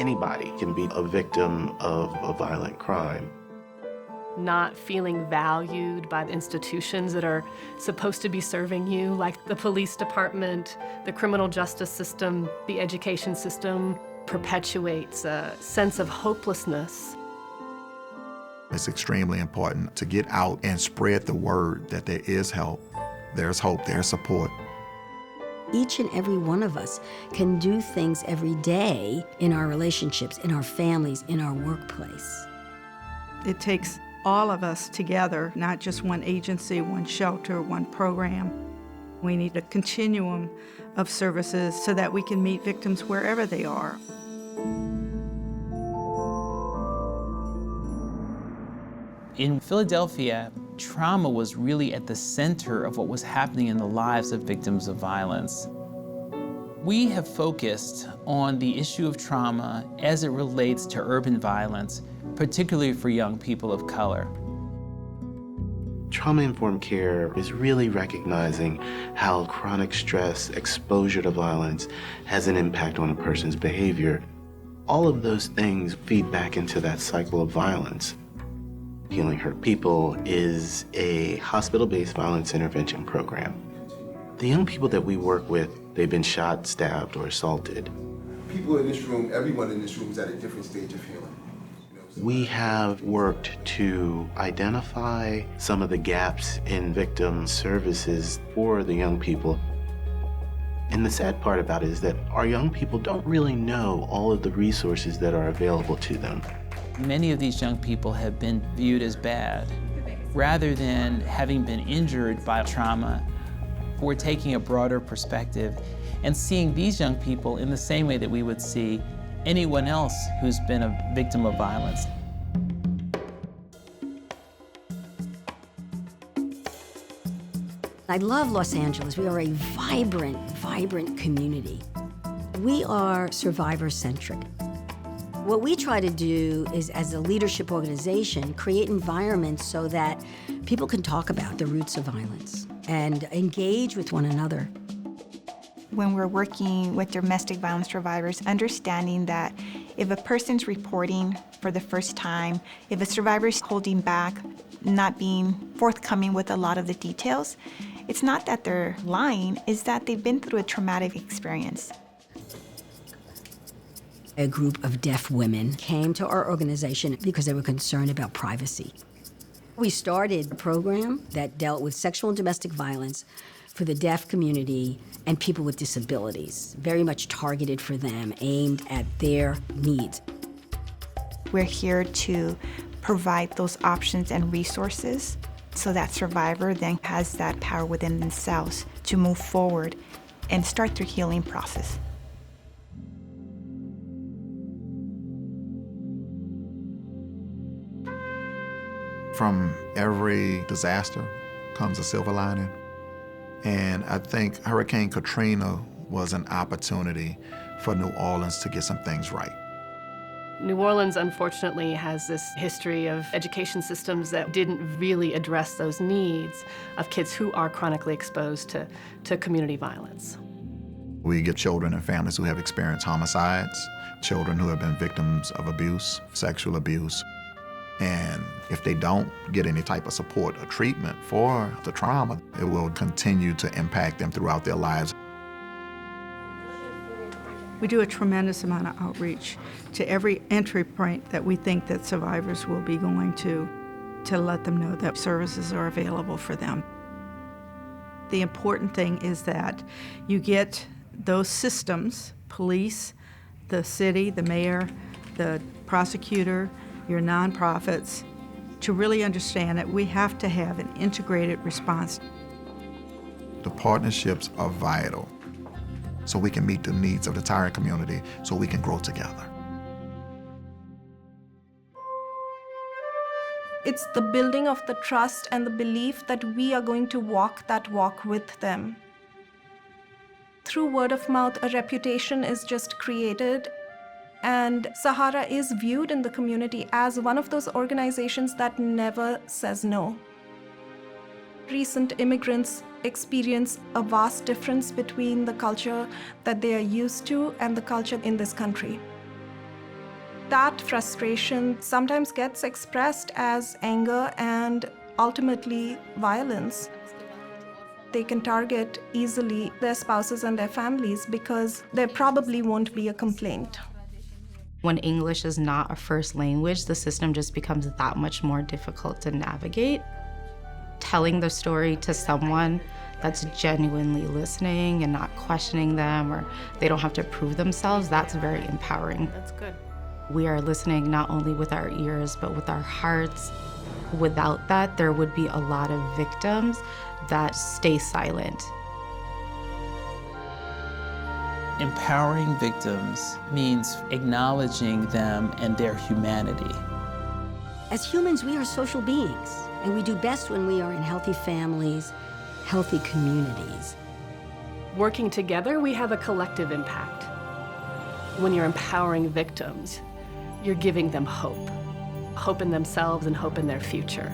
Anybody can be a victim of a violent crime. Not feeling valued by the institutions that are supposed to be serving you, like the police department, the criminal justice system, the education system, perpetuates a sense of hopelessness. It's extremely important to get out and spread the word that there is help, there's hope, there's support. Each and every one of us can do things every day in our relationships, in our families, in our workplace. It takes all of us together, not just one agency, one shelter, one program. We need a continuum of services so that we can meet victims wherever they are. In Philadelphia, trauma was really at the center of what was happening in the lives of victims of violence. We have focused on the issue of trauma as it relates to urban violence, particularly for young people of color. Trauma-informed care is really recognizing how chronic stress, exposure to violence has an impact on a person's behavior. All of those things feed back into that cycle of violence. Healing Hurt People is a hospital-based violence intervention program. The young people that we work with, they've been shot, stabbed, or assaulted. People in this room, everyone in this room is at a different stage of healing. We have worked to identify some of the gaps in victim services for the young people. And the sad part about it is that our young people don't really know all of the resources that are available to them. Many of these young people have been viewed as bad. Rather than having been injured by trauma, we're taking a broader perspective and seeing these young people in the same way that we would see anyone else who's been a victim of violence. I love Los Angeles. We are a vibrant, vibrant community. We are survivor-centric. What we try to do is, as a leadership organization, create environments so that people can talk about the roots of violence and engage with one another. When we're working with domestic violence survivors, understanding that if a person's reporting for the first time, if a survivor's holding back, not being forthcoming with a lot of the details, it's not that they're lying, it's that they've been through a traumatic experience. A group of deaf women came to our organization because they were concerned about privacy. We started a program that dealt with sexual and domestic violence for the deaf community and people with disabilities, very much targeted for them, aimed at their needs. We're here to provide those options and resources so that survivor then has that power within themselves to move forward and start their healing process. From every disaster comes a silver lining. And I think Hurricane Katrina was an opportunity for New Orleans to get some things right. New Orleans, unfortunately, has this history of education systems that didn't really address those needs of kids who are chronically exposed to community violence. We get children and families who have experienced homicides, children who have been victims of abuse, sexual abuse. And if they don't get any type of support or treatment for the trauma, it will continue to impact them throughout their lives. We do a tremendous amount of outreach to every entry point that we think that survivors will be going to let them know that services are available for them. The important thing is that you get those systems, police, the city, the mayor, the prosecutor, your nonprofits, to really understand that we have to have an integrated response. The partnerships are vital so we can meet the needs of the entire community, so we can grow together. It's the building of the trust and the belief that we are going to walk that walk with them. Through word of mouth, a reputation is just created, and Sahara is viewed in the community as one of those organizations that never says no. Recent immigrants experience a vast difference between the culture that they are used to and the culture in this country. That frustration sometimes gets expressed as anger and ultimately violence. They can target easily their spouses and their families because there probably won't be a complaint. When English is not a first language, the system just becomes that much more difficult to navigate. Telling the story to someone that's genuinely listening and not questioning them, or they don't have to prove themselves, that's very empowering. That's good. We are listening not only with our ears, but with our hearts. Without that, there would be a lot of victims that stay silent. Empowering victims means acknowledging them and their humanity. As humans, we are social beings, and we do best when we are in healthy families, healthy communities. Working together, we have a collective impact. When you're empowering victims, you're giving them hope. Hope in themselves and hope in their future.